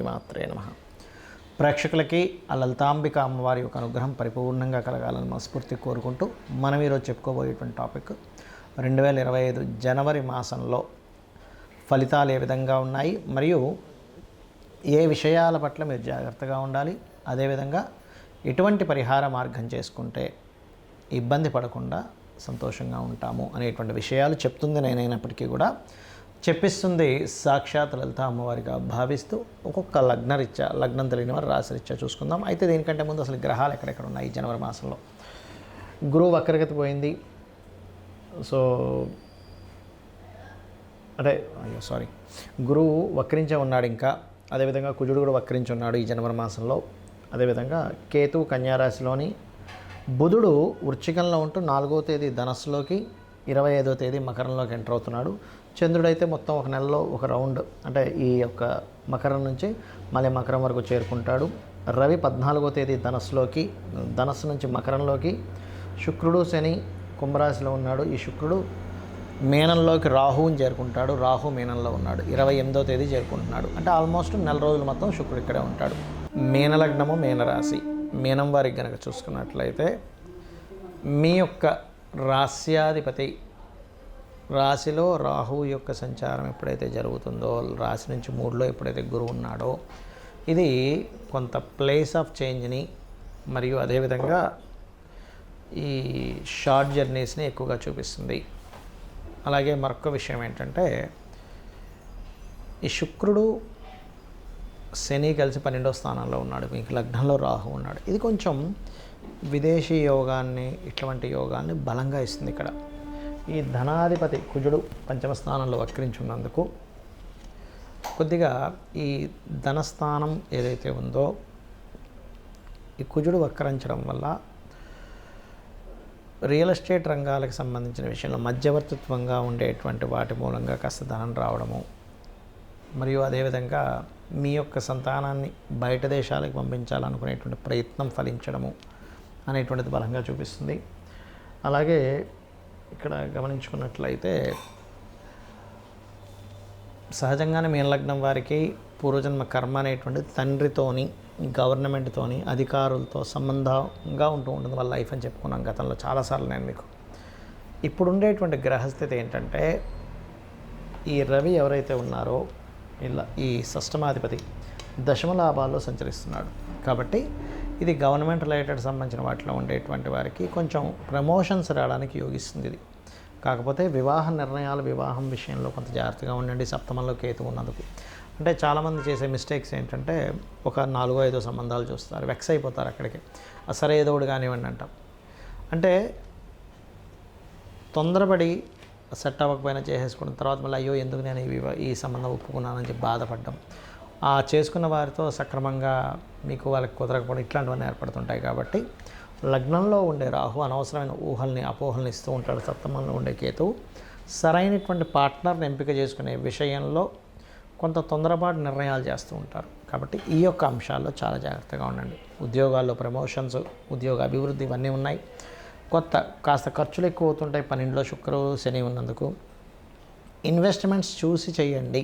శ్రీమాత్రే నమః. ప్రేక్షకులకి ఆ లలితాంబిక అమ్మవారి యొక్క అనుగ్రహం పరిపూర్ణంగా కలగాలని మనస్ఫూర్తి కోరుకుంటూ మనం ఈరోజు చెప్పుకోబోయేటువంటి టాపిక్ 2025 జనవరి మాసంలో ఫలితాలు ఏ విధంగా ఉన్నాయి, మరియు ఏ విషయాల పట్ల మీరు జాగ్రత్తగా ఉండాలి, అదేవిధంగా ఎటువంటి పరిహార మార్గం చేసుకుంటే ఇబ్బంది పడకుండా సంతోషంగా ఉంటాము అనేటువంటి విషయాలు చెప్తుంది నేనైనప్పటికీ కూడా చెప్పిస్తుంది సాక్షాత్ లలిత అమ్మవారిగా భావిస్తూ ఒక్కొక్క లగ్నం తెలియని వారు రాశిరీత్యా చూసుకుందాం. అయితే దీనికంటే ముందు అసలు గ్రహాలు ఎక్కడెక్కడ ఉన్నాయి జనవరి మాసంలో. గురువు వక్రగతి పోయింది. సో గురువు వక్రించే ఉన్నాడు. ఇంకా అదేవిధంగా కుజుడు కూడా వక్రించి ఉన్నాడు ఈ జనవరి మాసంలో. అదేవిధంగా కేతువు కన్యారాశిలోని, బుధుడు వృశ్చికంలో ఉంటూ 4వ తేదీ ధనస్సులోకి, 25వ తేదీ మకరంలోకి ఎంటర్ అవుతున్నాడు. చంద్రుడైతే మొత్తం ఒక నెలలో ఒక రౌండ్, అంటే ఈ యొక్క మకరం నుంచి మళ్ళీ మకరం వరకు చేరుకుంటాడు. రవి 14వ తేదీ ధనస్సు నుంచి మకరంలోకి, శుక్రుడు శని కుంభరాశిలో ఉన్నాడు. ఈ శుక్రుడు మీనంలోకి రాహువుని చేరుకుంటాడు. రాహు మీనంలో ఉన్నాడు. 28వ తేదీ చేరుకుంటున్నాడు. అంటే ఆల్మోస్ట్ నెల రోజులు మొత్తం శుక్రుడు ఇక్కడే ఉంటాడు. మీనలగ్నము మీనరాశి. మీనం వారికి కనుక చూసుకున్నట్లయితే మీ యొక్క రాశ్యాధిపతి రాశిలో రాహు యొక్క సంచారం ఎప్పుడైతే జరుగుతుందో, రాశి నుంచి 3లో ఎప్పుడైతే గురువు ఉన్నాడో, ఇది కొంత ప్లేస్ ఆఫ్ చేంజ్ని మరియు అదేవిధంగా ఈ షార్ట్ జర్నీస్ని ఎక్కువగా చూపిస్తుంది. అలాగే మరొక విషయం ఏంటంటే, ఈ శుక్రుడు శని కలిసి 12వ స్థానంలో ఉన్నాడు. మీకు లగ్నంలో రాహు ఉన్నాడు. ఇది కొంచెం విదేశీ యోగాన్ని, ఇటువంటి యోగాన్ని బలంగా ఇస్తుంది. ఇక్కడ ఈ ధనాధిపతి కుజుడు 5వ స్థానంలో వక్రించి ఉన్నందుకు కొద్దిగా ఈ ధనస్థానం ఏదైతే ఉందో, ఈ కుజుడు వక్రించడం వల్ల రియల్ ఎస్టేట్ రంగాలకు సంబంధించిన విషయంలో మధ్యవర్తిత్వంగా ఉండేటువంటి వాటి మూలంగా కాస్త ధనం రావడము, మరియు అదేవిధంగా మీ యొక్క సంతానాన్ని బయట దేశాలకు పంపించాలనుకునేటువంటి ప్రయత్నం ఫలించడము అనేటువంటిది బలంగా చూపిస్తుంది. అలాగే ఇక్కడ గమనించుకున్నట్లయితే సహజంగానే మీన లగ్నం వారికి పూర్వజన్మ కర్మ అనేటువంటిది తండ్రితోని, గవర్నమెంట్తోని, అధికారులతో సంబంధంగా ఉంటుంది వాళ్ళ లైఫ్ అని చెప్పుకున్నాం గతంలో చాలాసార్లు నేను మీకు. ఇప్పుడు ఉండేటువంటి గ్రహస్థితి ఏంటంటే, ఈ రవి ఎవరైతే ఉన్నారో ఇలా ఈ షష్టమాధిపతి దశమ లాభాల్లో సంచరిస్తున్నాడు. కాబట్టి ఇది గవర్నమెంట్ రిలేటెడ్ సంబంధించిన వాటిలో ఉండేటువంటి వారికి కొంచెం ప్రమోషన్స్ రావడానికి యోగిస్తుంది ఇది. కాకపోతే వివాహం విషయంలో కొంత జాగ్రత్తగా ఉండండి. సప్తమంలో కేతు ఉన్నందుకు. అంటే చాలామంది చేసే మిస్టేక్స్ ఏంటంటే, ఒక 4-5 సంబంధాలు చూస్తారు, వెక్స్ అయిపోతారు అక్కడికి. సరే ఏదోడు కానివ్వండి అంటాం. అంటే తొందరపడి సెట్ అవ్వకపోయినా చేసేసుకున్న తర్వాత మళ్ళీ అయ్యో ఎందుకు నేను ఈ సంబంధం ఒప్పుకున్నానని చెప్పి బాధపడ్డం, ఆ చేసుకున్న వారితో సక్రమంగా మీకు వాళ్ళకి కుదరకపోవడం, ఇట్లాంటివన్నీ ఏర్పడుతుంటాయి. కాబట్టి లగ్నంలో ఉండే రాహు అనవసరమైన ఊహల్ని అపోహల్ని ఇస్తూ ఉంటాడు. సప్తమంలో ఉండే కేతువు సరైనటువంటి పార్ట్నర్ని ఎంపిక చేసుకునే విషయంలో కొంత తొందరపాటు నిర్ణయాలు చేస్తూ ఉంటారు. కాబట్టి ఈ యొక్క అంశాల్లో చాలా జాగ్రత్తగా ఉండండి. ఉద్యోగాల్లో ప్రమోషన్స్, ఉద్యోగ అభివృద్ధి ఇవన్నీ ఉన్నాయి. కాస్త ఖర్చులు ఎక్కువ అవుతుంటాయి 12లో శుక్రుడు శని ఉన్నందుకు. ఇన్వెస్ట్మెంట్స్ చూసి చేయండి,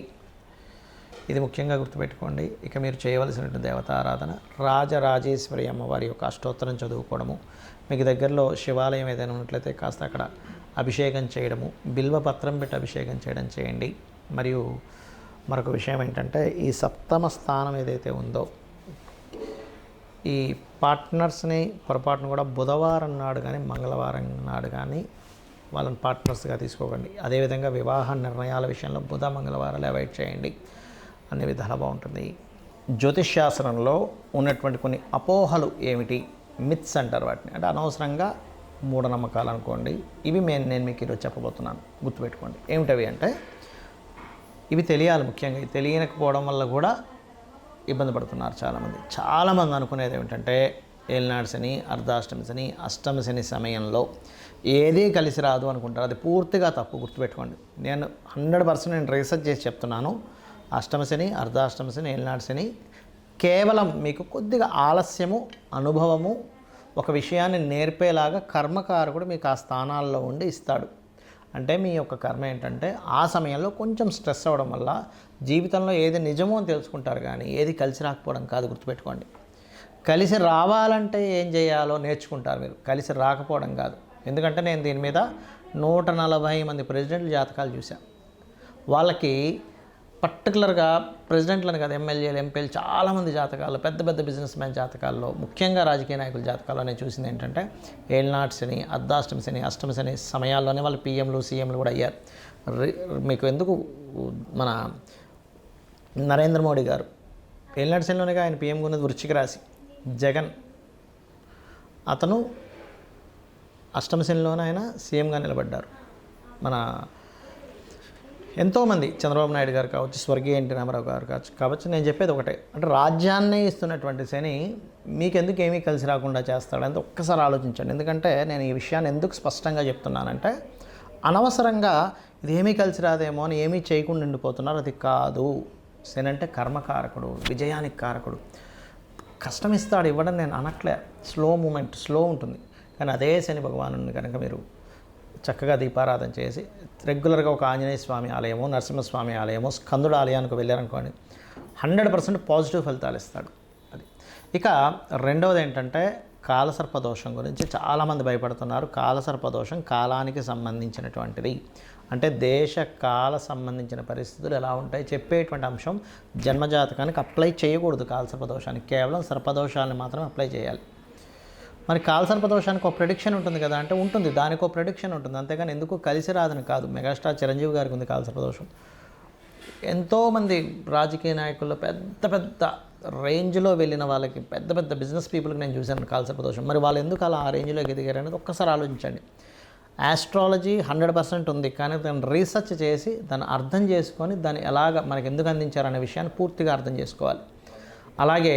ఇది ముఖ్యంగా గుర్తుపెట్టుకోండి. ఇక మీరు చేయవలసినటువంటి దేవతారాధన రాజరాజేశ్వరి అమ్మవారి యొక్క అష్టోత్తరం చదువుకోవడము, మీకు దగ్గరలో శివాలయం ఏదైనా ఉన్నట్లయితే కాస్త అక్కడ అభిషేకం చేయడము, బిల్వపత్రం పెట్టి అభిషేకం చేయడం చేయండి. మరియు మరొక విషయం ఏంటంటే, ఈ సప్తమ స్థానం ఏదైతే ఉందో, ఈ పార్ట్నర్స్ని పొరపాటును కూడా బుధవారం నాడు కానీ మంగళవారం నాడు కానీ వాళ్ళని పార్ట్నర్స్గా తీసుకోకండి. అదేవిధంగా వివాహ నిర్ణయాల విషయంలో బుధ మంగళవారాలు అవాయిడ్ చేయండి. అన్ని విధాలా బాగుంటుంది. జ్యోతిష్శాస్త్రంలో ఉన్నటువంటి కొన్ని అపోహలు ఏమిటి, మిత్స్ అంటారు వాటిని. అంటే అనవసరంగా మూఢనమ్మకాలు అనుకోండి. ఇవి నేను మీకు ఈరోజు చెప్పబోతున్నాను, గుర్తుపెట్టుకోండి. ఏమిటవి అంటే, ఇవి తెలియాలి. ముఖ్యంగా తెలియకపోవడం వల్ల కూడా ఇబ్బంది పడుతున్నారు చాలామంది అనుకునేది ఏమిటంటే, ఏలినాడు శని, అర్ధాష్టమి శని, అష్టమి శని సమయంలో ఏదీ కలిసి రాదు అనుకుంటారు. అది పూర్తిగా తప్పు, గుర్తుపెట్టుకోండి. నేను 100% నేను రీసెర్చ్ చేసి చెప్తున్నాను. అష్టమ శని, అర్ధాష్టమ శని, ఏలినాడు శని కేవలం మీకు కొద్దిగా ఆలస్యము, అనుభవము, ఒక విషయాన్ని నేర్పేలాగా కర్మకారకుడు మీకు ఆ స్థానాల్లో ఉండి ఇస్తాడు. అంటే మీ యొక్క కర్మ ఏంటంటే ఆ సమయంలో కొంచెం స్ట్రెస్ అవ్వడం వల్ల జీవితంలో ఏది నిజమో అని తెలుసుకుంటారు, కానీ ఏది కలిసి రాకపోవడం కాదు. గుర్తుపెట్టుకోండి, కలిసి రావాలంటే ఏం చేయాలో నేర్చుకుంటారు మీరు, కలిసి రాకపోవడం కాదు. ఎందుకంటే నేను దీని మీద 140 మంది ప్రెసిడెంట్ల జాతకాలు చూశాను. వాళ్ళకి పర్టికులర్గా ప్రెసిడెంట్లను కాదు, ఎమ్మెల్యేలు, ఎంపీలు, చాలామంది జాతకాలు, పెద్ద పెద్ద బిజినెస్ మ్యాన్ జాతకాల్లో, ముఖ్యంగా రాజకీయ నాయకుల జాతకాల్లో నేను చూసింది ఏంటంటే ఏళ్ళనాటి శని, అర్ధాష్టమి శని, అష్టమి శని సమయాల్లోనే వాళ్ళు పీఎంలు, సీఎంలు కూడా అయ్యారు. మీకు ఎందుకు, మన నరేంద్ర మోడీ గారు ఏళ్ళనాటి శనిలోనే ఆయన పీఎంగా ఉన్నది వృశ్చిక రాశి. జగన్ అతను అష్టమి శనిలోనే ఆయన సీఎంగా నిలబడ్డారు. మన ఎంతోమంది చంద్రబాబు నాయుడు గారు కావచ్చు, స్వర్గీయ ఎన్టీ రామారావు గారు కావచ్చు. నేను చెప్పేది ఒకటే, అంటే రాజ్యాన్నే ఇస్తున్నటువంటి శని మీకెందుకు ఏమీ కలిసి రాకుండా చేస్తాడంటే ఒక్కసారి ఆలోచించండి. ఎందుకంటే నేను ఈ విషయాన్ని ఎందుకు స్పష్టంగా చెప్తున్నానంటే, అనవసరంగా ఇది ఏమీ కలిసి రాదేమో అని ఏమీ చేయకుండా ఉండిపోతున్నారు. అది కాదు. శని అంటే కర్మకారకుడు, విజయానికి కారకుడు. కష్టం ఇస్తాడు, ఇవ్వడం నేను అనట్లే. స్లో మూమెంట్, స్లో ఉంటుంది. కానీ అదే శని భగవాను కనుక మీరు చక్కగా దీపారాధన చేసి రెగ్యులర్గా ఒక ఆంజనేయ స్వామి ఆలయమో, నరసింహస్వామి ఆలయమో, స్కందుడు ఆలయానికి వెళ్ళారనుకోండి, 100% పాజిటివ్ ఫలితాలు ఇస్తాడు. అది. ఇక రెండవది ఏంటంటే కాలసర్పదోషం గురించి చాలామంది భయపడుతున్నారు. కాలసర్పదోషం కాలానికి సంబంధించినటువంటిది. అంటే దేశ కాల సంబంధించిన పరిస్థితులు ఎలా ఉంటాయి చెప్పేటువంటి అంశం. జన్మజాతకానికి అప్లై చేయకూడదు కాలసర్పదోషానికి, కేవలం సర్పదోషాలను మాత్రమే అప్లై చేయాలి. మరి కాలసర్పదోషానికి ఒక ప్రెడిక్షన్ ఉంటుంది కదా అంటే ఉంటుంది, దానికి ఒక ప్రెడిక్షన్ ఉంటుంది, అంతేగాని ఎందుకు కలిసి రాదని కాదు. మెగాస్టార్ చిరంజీవి గారికి ఉంది కాలసర్పదోషం. ఎంతోమంది రాజకీయ నాయకుల్లో పెద్ద పెద్ద రేంజ్లో వెళ్ళిన వాళ్ళకి, పెద్ద పెద్ద బిజినెస్ పీపుల్కి నేను చూశాను కాలసర్పదోషం. మరి వాళ్ళు ఎందుకు అలా ఆ రేంజ్లో ఎదిగారు అనేది ఒక్కసారి ఆలోచించండి. ఆస్ట్రాలజీ 100% ఉంది, కానీ దాన్ని రీసెర్చ్ చేసి దాన్ని అర్థం చేసుకొని దాన్ని ఎలాగ మనకు ఎందుకు అందించారనే విషయాన్ని పూర్తిగా అర్థం చేసుకోవాలి. అలాగే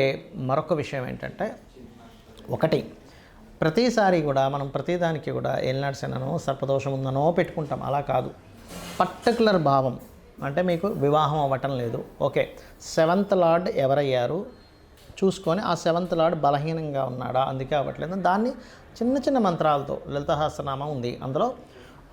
మరొక విషయం ఏంటంటే, ఒకటి, ప్రతిసారి కూడా మనం ప్రతిదానికి కూడా ఏలినాటి శననో సర్పదోషం ఉందనో పెట్టుకుంటాం. అలా కాదు. పర్టికులర్ భావం అంటే మీకు వివాహం అవ్వటం లేదు, ఓకే, 7th లార్డ్ ఎవరయ్యారు చూసుకొని ఆ 7th లార్డ్ బలహీనంగా ఉన్నాడా, అందుకే అవ్వట్లేదు. దాన్ని చిన్న చిన్న మంత్రాలతో, లలితసహస్రనామం ఉంది, అందులో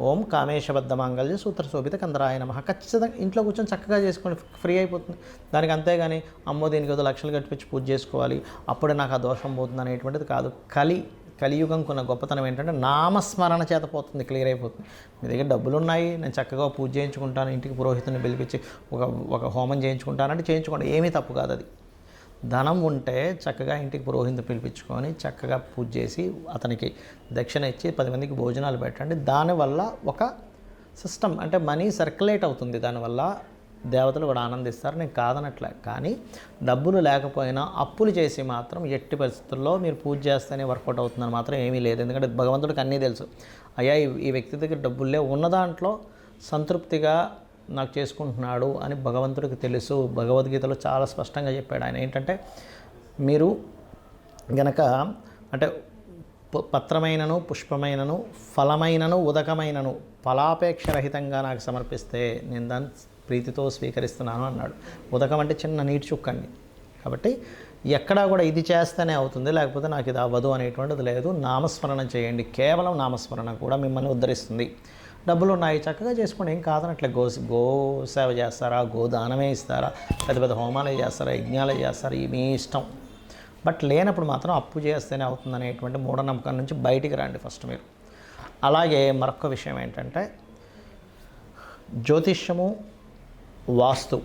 ఓం కామేశబద్ధ మాంగళ్య సూత్ర శోభిత కందరాయ నమః ఖచ్చితంగా ఇంట్లో కూర్చొని చక్కగా చేసుకొని ఫ్రీ అయిపోతుంది. దానికి అంతేగాని అమ్మో దీనికి ఏదో లక్షలు కట్టించి పూజ చేసుకోవాలి అప్పుడే నాకు ఆ దోషం పోతుంది అనేటువంటిది కాదు. కలియుగం కొన్న గొప్పతనం ఏంటంటే నామస్మరణ చేత పోతుంది, క్లియర్ అయిపోతుంది. మీ దగ్గర డబ్బులు ఉన్నాయి, నేను చక్కగా పూజ చేయించుకుంటాను, ఇంటికి పురోహితుని పిలిపించి ఒక హోమం చేయించుకుంటానంటే చేయించుకోండి, ఏమీ తప్పు కాదు. అది ధనం ఉంటే చక్కగా ఇంటికి పురోహితుని పిలిపించుకొని చక్కగా పూజ చేసి అతనికి దక్షిణ ఇచ్చి 10 మందికి భోజనాలు పెట్టండి. దానివల్ల ఒక సిస్టమ్ అంటే మనీ సర్క్యులేట్ అవుతుంది, దానివల్ల దేవతలు కూడా ఆనందిస్తారు. నేను కాదనట్లే, కానీ డబ్బులు లేకపోయినా అప్పులు చేసి మాత్రం ఎట్టి పరిస్థితుల్లో మీరు పూజ చేస్తేనే వర్కౌట్ అవుతుందని మాత్రం ఏమీ లేదు. ఎందుకంటే భగవంతుడికి అన్నీ తెలుసు. అయ్యా ఈ వ్యక్తి దగ్గర డబ్బులే, ఉన్న దాంట్లో సంతృప్తిగా నాకు చేసుకుంటున్నాడు అని భగవంతుడికి తెలుసు. భగవద్గీతలో చాలా స్పష్టంగా చెప్పాడు ఆయన. ఏంటంటే మీరు గనక అంటే పత్రమైనను, పుష్పమైనను, ఫలమైనను, ఉదకమైనను ఫలాపేక్షరహితంగా నాకు సమర్పిస్తే నేను దాన్ని ప్రీతితో స్వీకరిస్తున్నాను అన్నాడు. ఉదకం అంటే చిన్న నీటి చుక్కండి. కాబట్టి ఎక్కడా కూడా ఇది చేస్తేనే అవుతుంది, లేకపోతే నాకు ఇది అవ్వదు అనేటువంటిది లేదు. నామస్మరణ చేయండి, కేవలం నామస్మరణ కూడా మిమ్మల్ని ఉద్ధరిస్తుంది. డబ్బులు ఉన్నాయి చక్కగా చేసుకోండి, ఏం కాదనట్లే. గో సేవ చేస్తారా, గోదానమే ఇస్తారా, పెద్ద పెద్ద హోమాలే చేస్తారా, యజ్ఞాలే చేస్తారా, మీ ఇష్టం. బట్ లేనప్పుడు మాత్రం అప్పు చేస్తేనే అవుతుంది అనేటువంటి మూఢనమ్మకం నుంచి బయటికి రండి ఫస్ట్ మీరు. అలాగే మరొక విషయం ఏంటంటే జ్యోతిష్యము, వాస్తు.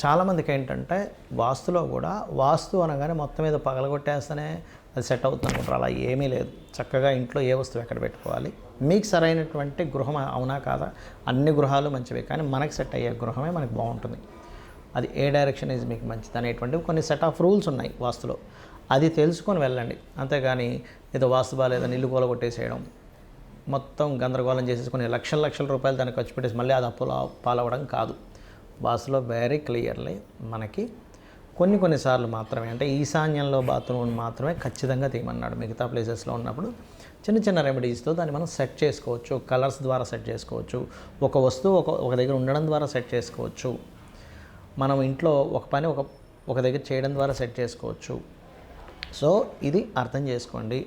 చాలామందికి ఏంటంటే వాస్తులో కూడా, వాస్తు అనగానే మొత్తం మీద పగలగొట్టేస్తేనే అది సెట్ అవుతుంది అనుకుంటారు. అలా ఏమీ లేదు. చక్కగా ఇంట్లో ఏ వస్తువు ఎక్కడ పెట్టుకోవాలి, మీకు సరైనటువంటి గృహం అవునా కాదా, అన్ని గృహాలు మంచివే, కానీ మనకి సెట్ అయ్యే గృహమే మనకు బాగుంటుంది. అది ఏ డైరెక్షన్ ఈజ్ మీకు మంచిది అనేటువంటివి కొన్ని సెట్ ఆఫ్ రూల్స్ ఉన్నాయి వాస్తులో. అది తెలుసుకొని వెళ్ళండి. అంతేగాని ఏదో వాస్తు బాగాలేదని ఇల్లు కూలగొట్టేసేయడం, మొత్తం గందరగోళం చేసేసుకుని లక్షల రూపాయలు దాన్ని ఖర్చు పెట్టేసి మళ్ళీ అది అప్పులు పాలవడం కాదు. వాస్తులో వెరీ క్లియర్లీ మనకి కొన్నిసార్లు మాత్రమే, అంటే ఈశాన్యంలో బాత్రూమ్ మాత్రమే ఖచ్చితంగా తీయమన్నాడు. మిగతా ప్లేసెస్లో ఉన్నప్పుడు చిన్న రెమెడీస్తో దాన్ని మనం సెట్ చేసుకోవచ్చు. కలర్స్ ద్వారా సెట్ చేసుకోవచ్చు. ఒక వస్తువు ఒక దగ్గర ఉండడం ద్వారా సెట్ చేసుకోవచ్చు. మనం ఇంట్లో ఒక పని ఒక దగ్గర చేయడం ద్వారా సెట్ చేసుకోవచ్చు. సో ఇది అర్థం చేసుకోండి.